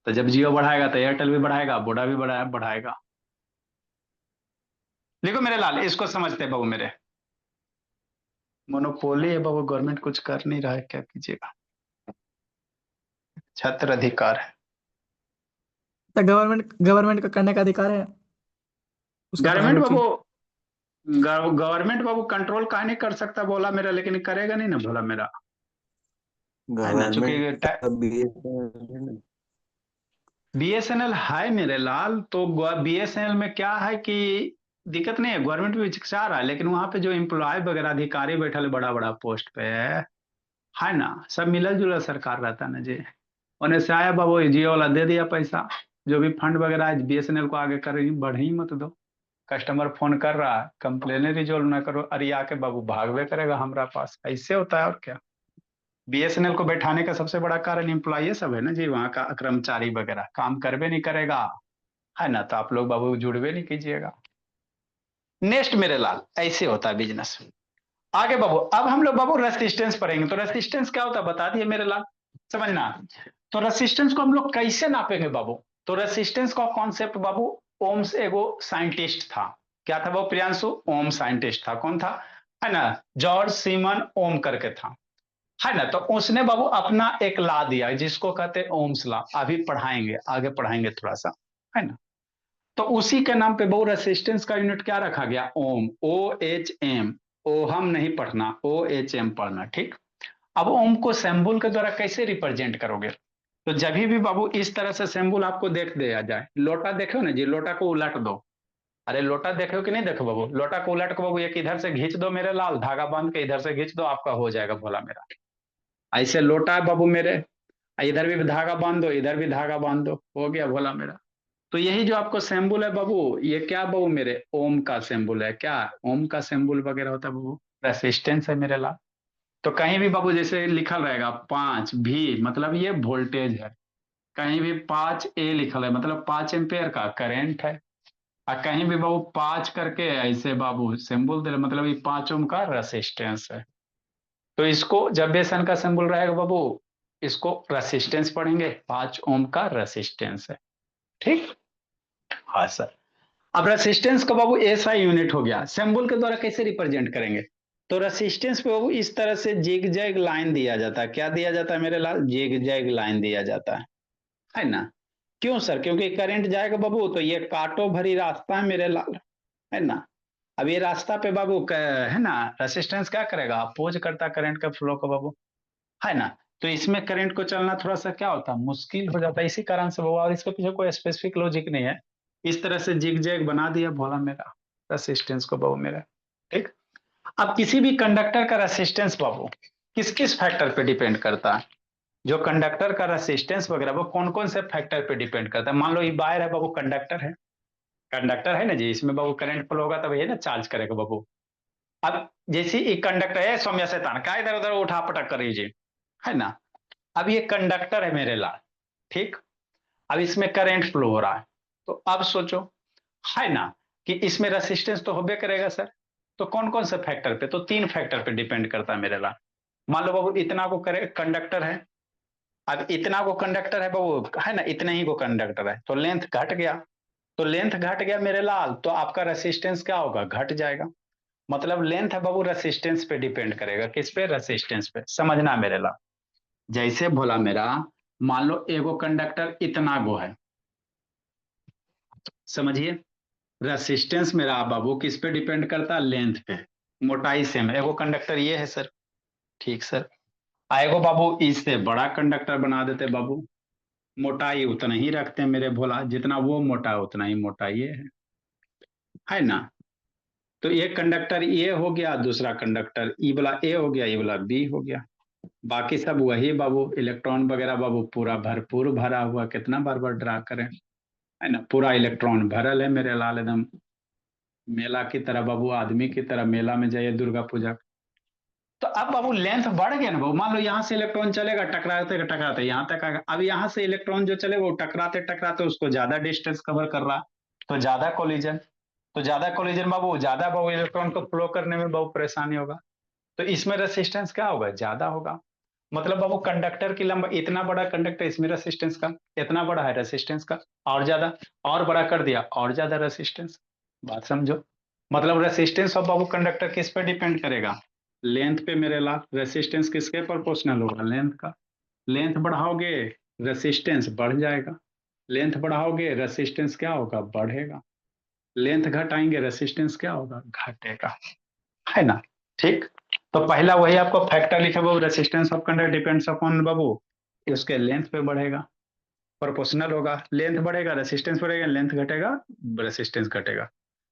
तो जब जियो बढ़ाएगा तो एयरटेल भी बढ़ाएगा, वोडा भी बढ़ाएगा। देखो मेरे लाल, इसको समझते हैं बाबू मेरे, मोनोपोली है बाबू, गवर्नमेंट कुछ कर नहीं रहा है, क्या कीजिएगा। छत्र अधिकार है। तो गवर्नमेंट का करने का अधिकार है उसका गवर्नमेंट प्राइवेट बाबू, चीज। गवर्नमेंट बाबू कंट्रोल काहे नहीं कर सकता बोला मेरा, लेकिन करेगा नहीं ना बोला मेरा, है ना। चूंकि गवर्नमेंट का बीएसएनएल है ना। बीएसएनएल है मेरे लाल, तो बीएसएनएल में क्या है कि दिक्कत नहीं है, गवर्नमेंट भी चाह रहा है, लेकिन वहां पे जो एम्प्लॉय वगैरह अधिकारी बैठे बड़ा बड़ा पोस्ट पे है ना, सब मिलल जुलल सरकार रहता ना जी। उन्हें से आया बाबू जियो वाला दे दिया पैसा, जो भी फंड वगैरह है बीएसएनएल को आगे कर बढ़ ही मत दो। कस्टमर फोन कर रहा है, कंप्लेन रिजोल्व ना करो, अरे आके बाबू भागवे करेगा हमारा पास, ऐसे होता है और क्या। बीएसएनएल को बैठाने का सबसे बड़ा कारण एम्प्लॉय सब है ना जी, वहां का कर्मचारी वगैरह काम करवे नहीं करेगा, है ना। तो आप लोग बाबू जुड़वे नहीं कीजिएगा। नेक्स्ट मेरे लाल, ऐसे होता है बिजनेस। आगे बाबू, अब हम लोग बाबू रेसिस्टेंस पढ़ेंगे। तो रेसिस्टेंस क्या होता है बता दिए मेरे लाल, समझना। तो रेसिस्टेंस को हम लोग कैसे नापेंगे बाबू? तो रेसिस्टेंस का कॉन्सेप्ट बाबू, ओम्स एगो साइंटिस्ट था, क्या था वो प्रियांशु? ओम साइंटिस्ट था। कौन था? है ना, जॉर्ज सीमन ओम करके था, है ना। तो उसने बाबू अपना एक ला दिया जिसको कहते हैं ओम्स ला। अभी पढ़ाएंगे, आगे पढ़ाएंगे थोड़ा सा, है ना। तो उसी के नाम पे बहु रेसिस्टेंस का यूनिट क्या रखा गया? ओम, OHM। ओहम नहीं पढ़ना, OHM पढ़ना, ठीक। अब ओम को सिंबल के द्वारा कैसे रिप्रेजेंट करोगे? तो जब भी बाबू इस तरह से सिंबल आपको देख दिया जाए, लोटा देखो ना जी, लोटा को उलट दो। अरे लोटा देखो कि नहीं देखो बाबू, लोटा को उलट को बाबू एक इधर से खींच दो मेरे लाल, धागा बांध के इधर से खींच दो, आपका हो जाएगा भोला मेरा। ऐसे लोटा है बाबू मेरे, इधर भी धागा बांध दो, इधर भी धागा बांध दो, हो गया भोला मेरा। तो यही जो आपको सिंबल है बाबू, ये क्या बाबू मेरे? ओम का सिंबल है। क्या ओम का सिंबल वगैरह होता है बाबू? रेसिस्टेंस है मेरे लाल। तो कहीं भी बाबू जैसे लिखल रहेगा 5 V, मतलब ये वोल्टेज है। कहीं भी 5A लिखल है मतलब 5 एम्पेयर का करेंट है। और कहीं भी बाबू 5 करके ऐसे बाबू सिंबल दे मतलब ये 5 ओम का रेसिस्टेंस है। तो इसको जब बेसन का सिंबल रहेगा बाबू, इसको रेसिस्टेंस पढ़ेंगे, 5 ओम का रेसिस्टेंस है, ठीक। हाँ सर। अब रेसिस्टेंस का बाबू ऐसा यूनिट हो गया, सिंबल के द्वारा कैसे रिप्रेजेंट करेंगे? तो रेसिस्टेंस पे बाबू इस तरह से जिग जैग लाइन दिया जाता है। क्या दिया जाता है मेरे लाल? जिग जैग लाइन दिया जाता है ना। क्यों सर? क्योंकि करंट जाएगा बाबू तो ये कांटो भरी रास्ता है मेरे लाल, है ना। अब ये रास्ता पे बाबू है ना, रेसिस्टेंस क्या करेगा? अपोज करता करंट का फ्लो को बाबू, है ना। तो इसमें करंट को चलना थोड़ा सा क्या होता है, मुश्किल हो जाता है। इसी कारण से बाबू, और इसके पीछे कोई स्पेसिफिक लॉजिक नहीं है। इस तरह से जिग जैग बना दिया भोला मेरा रेसिस्टेंस को बाबू मेरा, ठीक। अब किसी भी कंडक्टर का रेसिस्टेंस बाबू किस किस फैक्टर पे डिपेंड करता है? जो कंडक्टर का रेसिस्टेंस वगैरह वो कौन कौन से फैक्टर पे डिपेंड करता है? मान लो ये वायर है बाबू, कंडक्टर है, कंडक्टर है ना जी, इसमें बाबू करंट फ्लो होगा तब ये ना चार्ज करेगा बाबू। अब जैसे एक कंडक्टर है, सौम्या शैतान क्या इधर उधर उठा पटक कर रही जी, है ना। अब ये कंडक्टर है मेरे लाल, ठीक। अब इसमें करंट फ्लो हो रहा है, तो अब सोचो, है ना, कि इसमें रेसिस्टेंस तो होबे करेगा सर। तो कौन कौन से फैक्टर पे? तो 3 फैक्टर पे डिपेंड करता है मेरे लाल। मान लो बाबू इतना को करे कंडक्टर है, अब इतना को कंडक्टर है बाबू, है ना, इतना ही को कंडक्टर है, तो लेंथ घट गया। तो लेंथ घट गया मेरे लाल, तो आपका रेसिस्टेंस क्या होगा? घट जाएगा। मतलब लेंथ है बाबू रेसिस्टेंस पे डिपेंड करेगा। किस पे? रेसिस्टेंस पे। समझना मेरे लाल, जैसे भोला मेरा, मान लो एगो कंडक्टर इतना गो है, समझिए। रेसिस्टेंस मेरा बाबू किस पे डिपेंड करता है? लेंथ पे। मोटाई सेम है, एगो कंडक्टर ये है सर, ठीक सर। आएगो बाबू इससे बड़ा कंडक्टर बना देते बाबू, मोटाई उतना ही रखते हैं मेरे भोला, जितना वो मोटा है उतना ही मोटा ये है ना। तो एक कंडक्टर ये हो गया, दूसरा कंडक्टर ई वाला ए हो गया, ये वाला बी हो गया। बाकी सब वही बाबू, इलेक्ट्रॉन वगैरह बाबू पूरा भरपूर भरा हुआ, कितना बार बार ड्रा करें, है ना। पूरा इलेक्ट्रॉन भरल है मेरे लाल, एकदम मेला की तरह बाबू, आदमी की तरह मेला में जाइए दुर्गा पूजा। तो अब बाबू लेंथ बढ़ गया ना बाबू, मान लो यहाँ से इलेक्ट्रॉन चलेगा टकराते टकराते यहाँ तक आएगा। अब यहाँ से इलेक्ट्रॉन जो चलेगा वो टकराते टकराते उसको ज्यादा डिस्टेंस कवर कर रहा, तो ज्यादा कोलिजन। तो ज्यादा कोलिजन बाबू, ज्यादा बाबू इलेक्ट्रॉन को फ्लो करने में बहुत परेशानी होगा। तो इसमें रेसिस्टेंस क्या होगा? ज्यादा होगा। मतलब बाबू कंडक्टर की लंबाई, इतना बड़ा कंडक्टर, इसमें रेसिस्टेंस का इतना बड़ा है, रेसिस्टेंस का और ज्यादा, और बड़ा कर दिया और ज्यादा रेसिस्टेंस। बात समझो। मतलब रेसिस्टेंस ऑफ बाबू कंडक्टर किस पे डिपेंड करेगा? लेंथ पे मेरे लाल। रेसिस्टेंस किसके प्रोपोर्शनल होगा? लेंथ का। लेंथ बढ़ाओगे रेसिस्टेंस बढ़ जाएगा, लेंथ बढ़ाओगे रेसिस्टेंस क्या होगा? बढ़ेगा। लेंथ घटाएंगे रेसिस्टेंस क्या होगा? घटेगा, है ना, ठीक। तो पहला वही आपको फैक्टर लिखा बाबू, resistance of conductor depends upon बाबू उसके लेंथ पे बढ़ेगा, प्रोपोर्शनल होगा। लेंथ बढ़ेगा रेसिस्टेंस बढ़ेगा, लेंथ घटेगा रेसिस्टेंस घटेगा,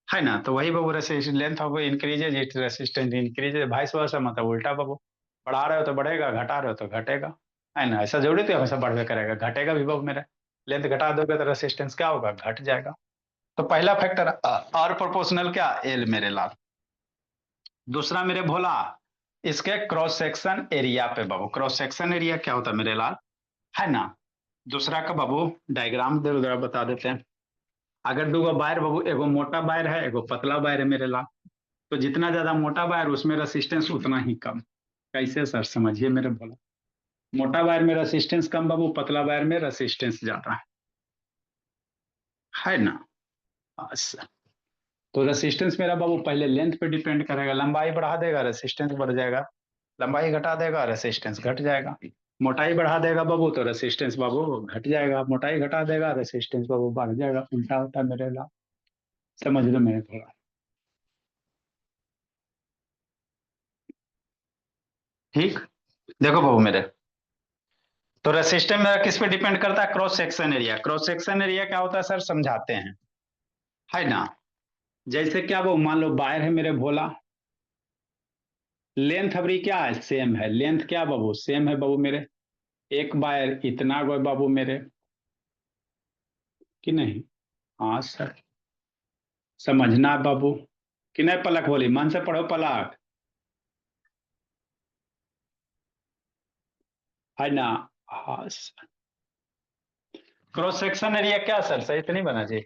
है ना। तो वही बाबू resistance, length of increases it resistance increases, vice versa, मतलब उल्टा बाबू। बढ़ा रहे हो तो बढ़ेगा, घटा रहे हो तो घटेगा, है ना। ऐसा जरूरी तो हमेशा बढ़वे करेगा, घटेगा भी बाबू मेरा। लेंथ घटा दोगे तो रेसिस्टेंस क्या होगा? घट जाएगा। तो पहला फैक्टर और प्रोपोर्शनल क्या? एल मेरे लाल। दूसरा मेरे भोला, इसके क्रॉस सेक्शन एरिया पे बाबू, क्रॉस सेक्शन एरिया क्या होता है मेरे लाल, है ना। दूसरा का बाबू डायग्राम दे उधर बता देते हैं। अगर दो वायर बाबू, एगो मोटा वायर है, एगो पतला वायर है मेरे लाल। तो जितना ज्यादा मोटा वायर उसमें रेसिस्टेंस उतना ही कम। कैसे सर? समझिए मेरे भोला, मोटा वायर में रेसिस्टेंस कम बाबू, पतला वायर में रेसिस्टेंस ज्यादा है ना। अच्छा, तो रेसिस्टेंस मेरा बाबू पहले लेंथ पे डिपेंड करेगा, लंबाई बढ़ा देगा रेसिस्टेंस बढ़ जाएगा, लंबाई घटा देगा रेसिस्टेंस घट जाएगा, मोटाई बढ़ा देगा बाबू तो रेसिस्टेंस बाबू घट जाएगा, मोटाई घटा देगा रेसिस्टेंस बाबू बढ़ जाएगा, उल्टा होता है मेरे ला। समझ लो मेरे थोड़ा। ठीक, देखो बाबू मेरे, तो रेसिस्टेंस मेरा किस पे डिपेंड करता है? Cross section area. Cross section area क्या होता है सर, समझाते हैं, है ना। जैसे क्या वो मान लो वायर है मेरे भोला, लेंथ अभी क्या है, सेम है, लेंथ क्या बाबू सेम है बाबू मेरे, एक वायर इतना गो बाबू मेरे, कि नहीं? हाँ सर, समझना बाबू कि नहीं? पलक बोली, मन से पढ़ो पलक, है ना। हाँ सर, क्रॉस सेक्शन एरिया क्या सर, सही तो नहीं बना जी?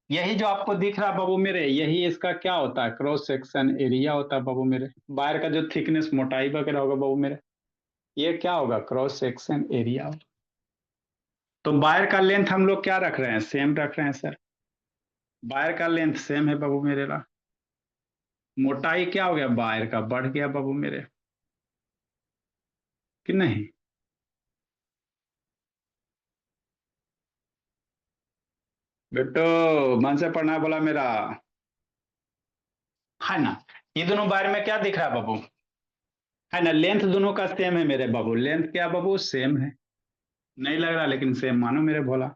यही जो आपको दिख रहा है बाबू मेरे, यही इसका क्या होता है, क्रॉस सेक्शन एरिया होता है बाबू मेरे। वायर का जो थिकनेस मोटाई वगैरह होगा बाबू मेरे, ये क्या होगा, क्रॉस सेक्शन एरिया। तो वायर का लेंथ हम लोग क्या रख रहे हैं, सेम रख रहे हैं सर, वायर का लेंथ सेम है बाबू मेरे ला। मोटाई क्या हो गया वायर का, बढ़ गया बाबू मेरे, कि नहीं? बेटो मन से पढ़ना बोला मेरा, है ना। ये दोनों वायर में क्या दिख रहा है बाबू, है ना, लेंथ दोनों का सेम है मेरे बाबू, लेंथ क्या बाबू सेम है, नहीं लग रहा लेकिन सेम मानो मेरे भोला।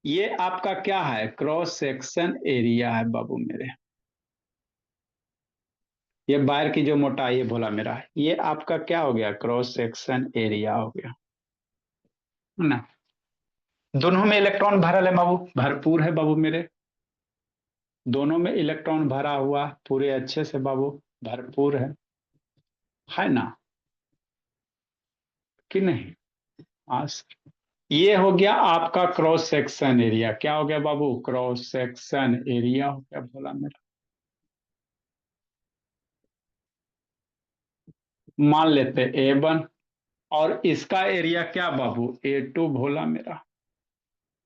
ये आपका क्या है, क्रॉस सेक्शन एरिया है बाबू मेरे। ये वायर की जो मोटाई है भोला मेरा, ये आपका क्या हो गया, क्रॉस सेक्शन एरिया हो गया, है ना। दोनों में इलेक्ट्रॉन भरल है बाबू, भरपूर है बाबू मेरे, दोनों में इलेक्ट्रॉन भरा हुआ पूरे अच्छे से बाबू, भरपूर है ना, कि नहीं? हाँ सर। ये हो गया आपका क्रॉस सेक्शन एरिया, क्या हो गया बाबू, क्रॉस सेक्शन एरिया हो गया भोला मेरा। मान लेते A1 और इसका एरिया क्या बाबू, A2 भोला मेरा।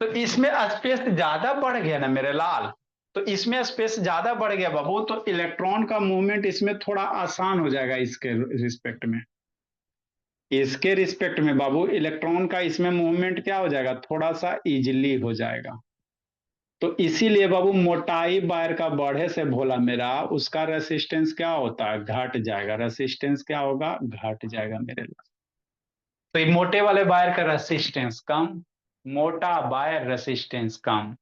तो इसमें स्पेस ज्यादा बढ़ गया ना मेरे लाल, तो इसमें स्पेस ज्यादा बढ़ गया बाबू, तो इलेक्ट्रॉन का मूवमेंट इसमें थोड़ा आसान हो जाएगा, इसके रिस्पेक्ट में, इसके रिस्पेक्ट में बाबू इलेक्ट्रॉन का इसमें मूवमेंट क्या हो जाएगा, थोड़ा सा इजिली हो जाएगा। तो इसीलिए बाबू मोटाई वायर का बढ़े से भोला मेरा, उसका रेसिस्टेंस क्या होता है, घट जाएगा, रेसिस्टेंस क्या होगा, घट जाएगा मेरे लाल। तो ये मोटे वाले वायर का रेसिस्टेंस कम, मोटा वायर रेसिस्टेंस कम,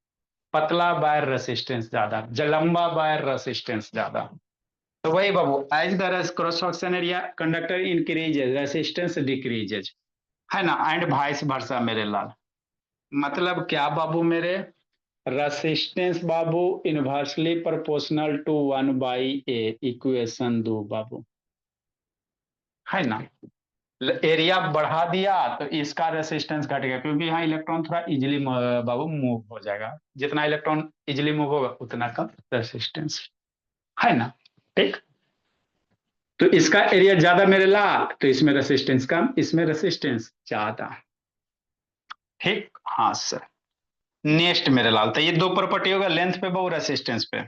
पतला वायर रेसिस्टेंस ज्यादा, लंबा वायर रेसिस्टेंस ज्यादा। तो वही बाबू, as the cross section area conductor increases resistance decreases, है ना, एंड वाइस वर्सा मेरे लाल। मतलब क्या बाबू मेरे, रेसिस्टेंस बाबू inversely proportional to 1/a equation दो बाबू, है ना। एरिया बढ़ा दिया तो इसका रेसिस्टेंस घट गया, क्योंकि यहाँ इलेक्ट्रॉन थोड़ा इजिली बाबू मूव हो जाएगा, जितना इलेक्ट्रॉन इजिली मूव होगा उतना कम रेसिस्टेंस, है ना। ठीक, तो इसका एरिया ज्यादा मेरे ला, तो इसमें रेसिस्टेंस कम, इसमें रेसिस्टेंस ज्यादा। ठीक, हाँ सर। नेक्स्ट मेरे लाल, तो ये दो प्रॉपर्टी होगा, लेंथ पे बहु रेसिस्टेंस पे।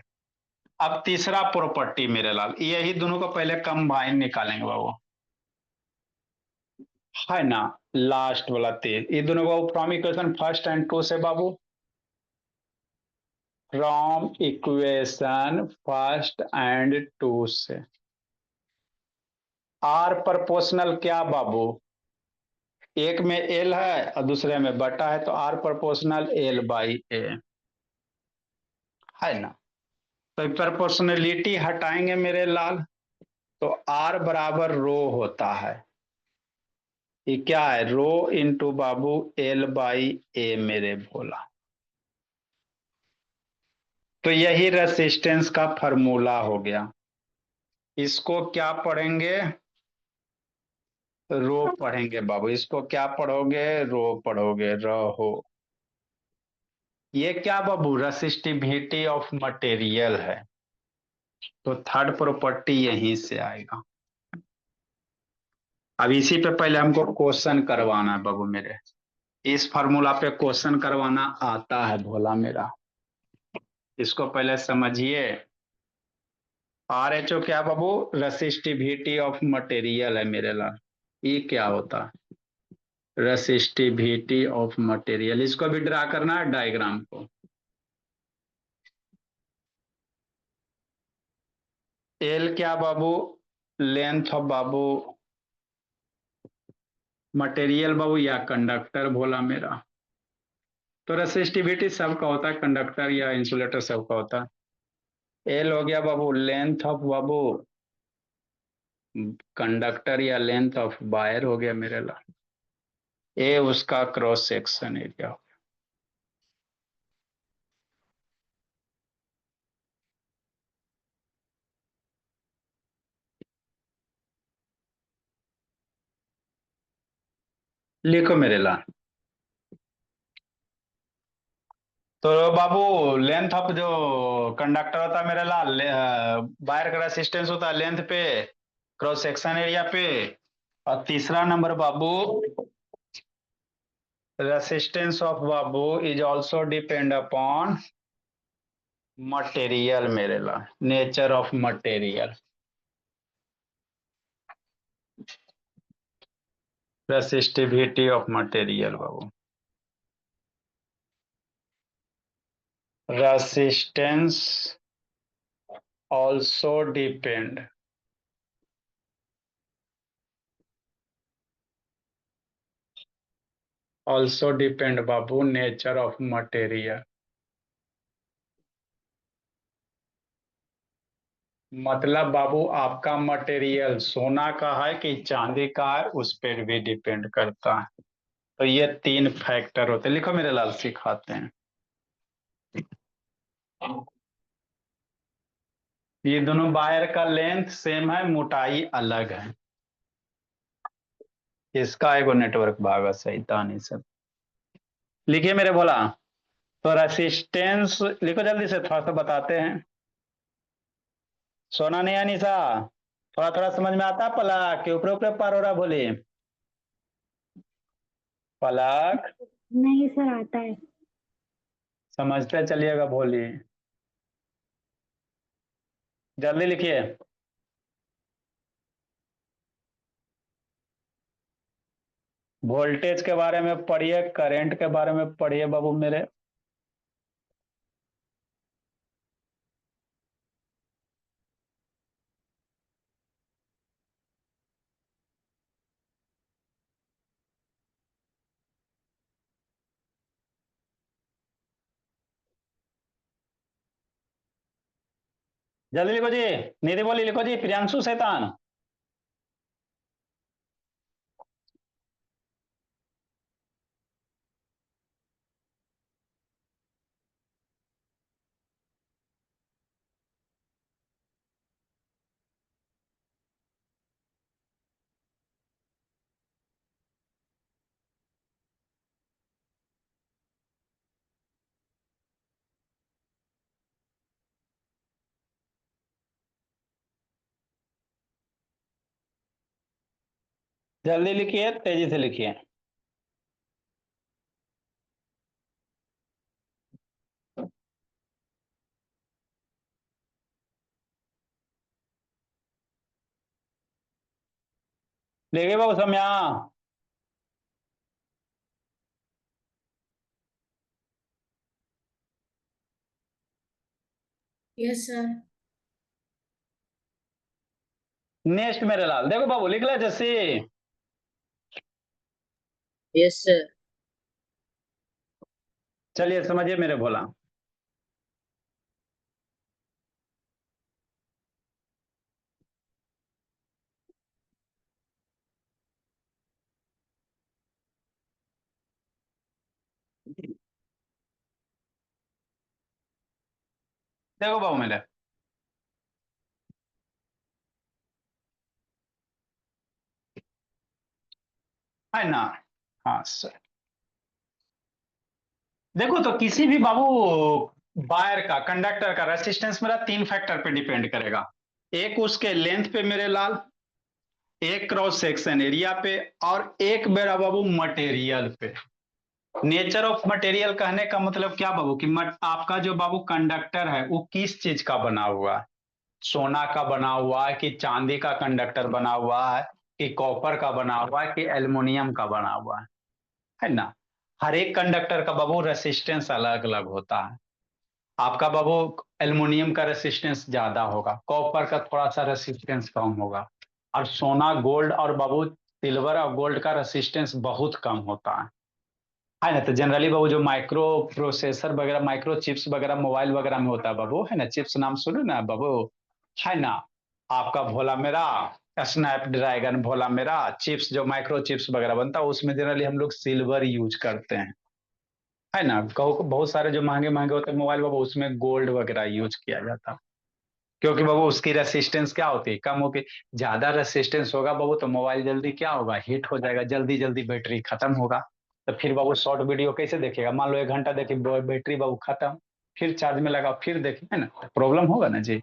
अब तीसरा प्रॉपर्टी मेरे लाल, यही दोनों को पहले कंबाइन निकालेंगे बाबू, है ना। लास्ट वाला तीन, ये दोनों को from equation first and two से बाबू, from equation first and two से। आर प्रोपोर्शनल क्या बाबू, एक में एल है और दूसरे में बटा है, तो आर प्रोपोर्शनल L/A, है ना। तो प्रोपोर्शनलिटी हटाएंगे मेरे लाल, तो आर बराबर रो होता है, ये क्या है, रो इंटू बाबू L/A मेरे भोला। तो यही रेसिस्टेंस का फॉर्मूला हो गया। इसको क्या पढ़ेंगे, रो पढ़ेंगे बाबू, इसको क्या पढ़ोगे, रो पढ़ोगे, रहो। ये क्या बाबू, रेसिस्टिविटी ऑफ मटेरियल है, तो थर्ड प्रॉपर्टी यहीं से आएगा। अब इसी पे पहले हमको क्वेश्चन करवाना है बाबू मेरे, इस फार्मूला पे क्वेश्चन करवाना आता है भोला मेरा। इसको पहले समझिए। RH क्या बाबू? रेसिस्टिविटी ऑफ मटेरियल है मेरे लाल। ये क्या होता है? Resistivity of material. इसको भी ड्रा करना है डायग्राम को। एल क्या बाबू? लेंथ ऑफ बाबू मटेरियल बाबू या कंडक्टर बोला मेरा। तो रेसिस्टिविटी सबका होता है, कंडक्टर या इंसुलेटर सबका होता है। एल हो गया बाबू लेंथ ऑफ बाबू कंडक्टर या लेंथ ऑफ वायर हो गया मेरे ला। ए उसका क्रॉस सेक्शन एरिया। लिखो मेरे ला। तो बाबू लेंथ ऑफ जो कंडक्टर होता है मेरे लाल, वायर का रेसिस्टेंस होता है लेंथ पे, क्रॉस सेक्शन एरिया पे। और तीसरा नंबर बाबू रेसिस्टेंस ऑफ बाबू is also depend upon material मेरे ला, nature of material. Resistivity of material बाबू। रेसिस्टेंस ऑल्सो डिपेंड बाबू नेचर ऑफ मटेरियल। मतलब बाबू आपका मटेरियल सोना का है कि चांदी का है, उस पर भी डिपेंड करता है। तो ये 3 फैक्टर होते हैं। लिखो मेरे लाल, सिखाते हैं। ये दोनों वायर का लेंथ सेम है, मोटाई अलग है। इसका एगो नेटवर्क भागा सही था नहीं सब। लिखिए मेरे बोला। तो रेसिस्टेंस लिखो जल्दी से, थोड़ा सा बताते हैं। सोना नहीं है निशा? थोड़ा थोड़ा समझ में आता पलक के ऊपर ऊपर पार हो रहा? बोली पलक। नहीं सर, आता है। समझते चलिएगा, बोली जल्दी लिखिए। वोल्टेज के बारे में पढ़िए, करंट के बारे में पढ़िए बाबू मेरे। जल्दी लिखो जी। निधि बोली लिखो जी। प्रियांशु शैतान। जल्दी लिखिए, तेजी से लिखिए। लिखिए बाबू सम्या। Yes sir. नेक्स्ट मेरे लाल देखो बाबू, लिख ले जैसे। Yes sir. चलिए समझिए मेरे भोला। देखो बाबू मेरे, है ना? हाँ सर। देखो तो किसी भी बाबू वायर का, कंडक्टर का रेसिस्टेंस मेरा 3 फैक्टर पे डिपेंड करेगा। एक उसके लेंथ पे मेरे लाल, एक क्रॉस सेक्शन एरिया पे, और एक मेरा बाबू मटेरियल पे। नेचर ऑफ मटेरियल कहने का मतलब क्या बाबू कि आपका जो बाबू कंडक्टर है वो किस चीज का बना हुआ है, सोना का बना हुआ है कि चांदी का कंडक्टर बना हुआ है कि कॉपर का बना हुआ है कि एल्युमिनियम का बना हुआ है ना। हर एक कंडक्टर का बाबू रेसिस्टेंस अलग अलग होता है। आपका बाबू एल्युमिनियम का रेसिस्टेंस ज्यादा होगा, कॉपर का थोड़ा सा रेसिस्टेंस कम होगा, और सोना गोल्ड और बाबू सिल्वर और गोल्ड का रेसिस्टेंस बहुत कम होता है ना। तो जनरली बाबू जो माइक्रो प्रोसेसर वगैरह, माइक्रो चिप्स वगैरह मोबाइल वगैरह में होता है बाबू, है ना, चिप्स नाम सुनो ना बाबू, है ना। आपका भोला मेरा, स्नैपड्रैगन भोला मेरा चिप्स, जो माइक्रो चिप्स वगैरह बनता है उसमें जनरली हम लोग सिल्वर यूज करते हैं, है ना। कहो बहुत सारे जो महंगे महंगे होते हैं मोबाइल बाबू उसमें गोल्ड वगैरह यूज किया जाता है, क्योंकि बाबू उसकी रेसिस्टेंस क्या होती है, कम होगी। ज्यादा रेसिस्टेंस होगा बाबू तो मोबाइल जल्दी क्या होगा, हीट हो जाएगा, जल्दी जल्दी बैटरी खत्म होगा। तो फिर बाबू शॉर्ट वीडियो कैसे देखेगा, मान लो 1 घंटा देखे बैटरी बाबू खत्म, फिर चार्ज में लगा फिर देखे, है ना, तो प्रॉब्लम होगा ना जी।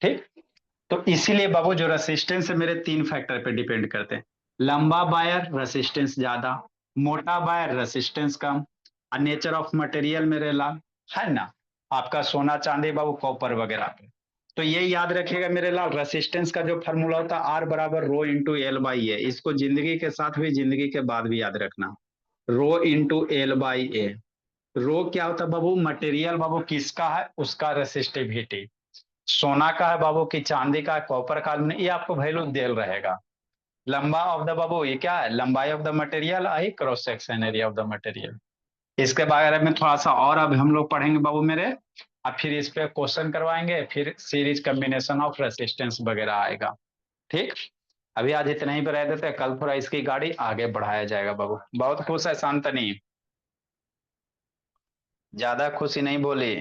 ठीक। तो इसीलिए बाबू जो रेसिस्टेंस है मेरे 3 फैक्टर पे डिपेंड करते हैं। लंबा वायर रेसिस्टेंस ज्यादा, मोटा वायर रेसिस्टेंस कम, और नेचर ऑफ मटेरियल मेरे लाल, है ना, आपका सोना चांदी बाबू कॉपर वगैरह पे। तो ये याद रखिएगा मेरे लाल, रेसिस्टेंस का जो फॉर्मूला होता है आर बराबर रो इंटू एल बाई ए, इसको जिंदगी के साथ भी जिंदगी के बाद भी याद रखना। रो इंटू एल बाई ए। रो क्या होता है बाबू, मटेरियल बाबू किसका है उसका रेसिस्टिविटी, सोना का है बाबू की चांदी का, कॉपर का, ये आपको वैल्यू देल रहेगा। लंबा ऑफ द बाबू ये क्या है, लंबाई of the material, I cross section area of the material. इसके बारे में थोड़ा सा और अब हम लोग पढ़ेंगे बाबू मेरे, और फिर इस पे क्वेश्चन करवाएंगे, फिर सीरीज कम्बिनेशन ऑफ रेसिस्टेंस वगैरह आएगा। ठीक। अभी आज इतना ही पे रह देते हैं, कल थोड़ा इसकी गाड़ी आगे बढ़ाया जाएगा बाबू। बहुत खुश है शांतनी, ज्यादा खुशी नहीं बोली।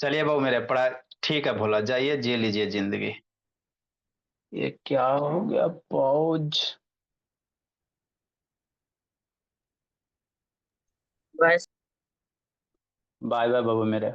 चलिए बाबू मेरे पढ़ा, ठीक है भोला, जाइए जी लीजिए जिंदगी। ये क्या हो गया, पॉज। बस बाय बाय बाबू मेरे।